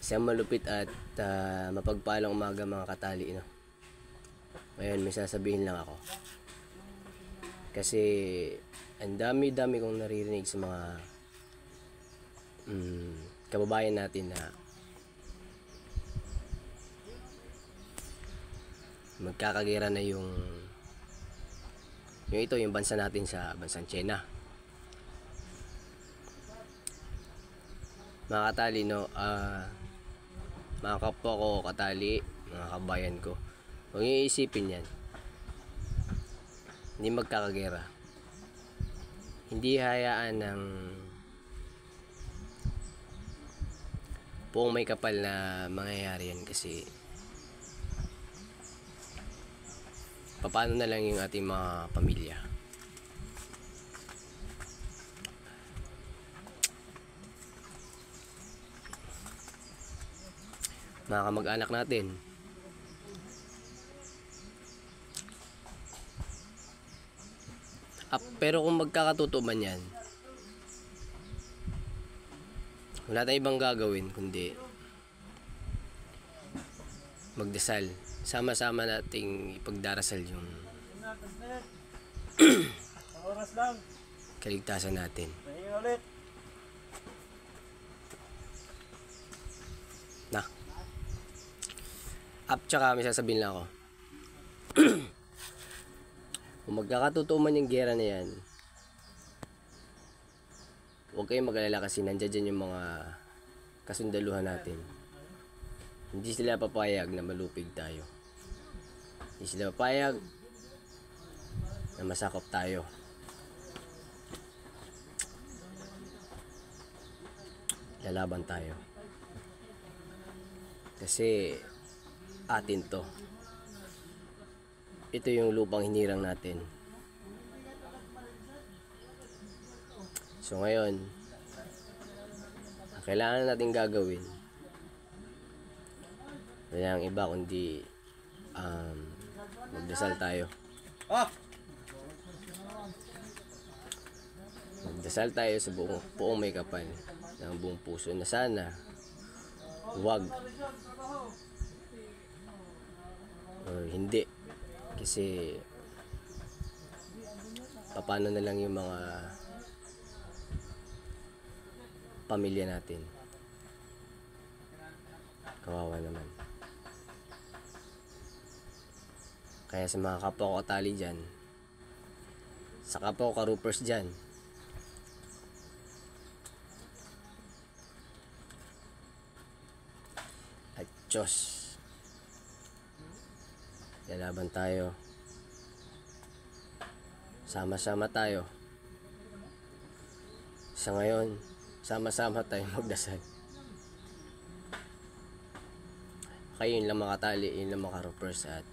Isang malupit at mapagpalang umaga mga katali, no? Ngayon may sasabihin lang ako. Kasi ang dami-dami kong naririnig sa mga kababayan natin na magkakagera na yung bansa natin sa bansang China. Mga katali, no, mga kapwa ko katali, mga kabayan ko, huwag niyo iisipin yan. Hindi magkakagera. Hindi hayaan ng buong may kapal na mangyayari yan, kasi paano na lang yung ating mga pamilya. Mga kamag-anak natin, pero kung magkakatotoo man yan, wala tayong ibang gagawin kundi magdasal. Sama-sama nating ipagdarasal yung kaligtasan natin. Tsaka may sasabihin lang ako. Kung magkakatotoo man yung gera na yan, huwag kayong mag-alala, kasi nandiyan dyan yung mga kasundaluhan natin. Hindi sila papayag na malupig tayo. Hindi sila papayag na masakop tayo. Lalaban tayo. Kasi atin to. Ito yung lupang hinirang natin. So ngayon, ang kailangan natin gagawin, wala ang iba kundi magdasal tayo. Magdasal tayo sa buong may kapal ng buong puso na sana huwag or hindi, kasi paano na lang yung mga pamilya natin, kawawa naman. Kaya sa mga kapwa ko katali dyan, sa kapwa ko karupers dyan, at Diyos, lalaban tayo. Sama-sama tayo. Sa ngayon, sama-sama tayo magdasal. Kaya yun lang mga katali, yun lang mga karupers, at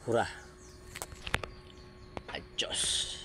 hura at Diyos.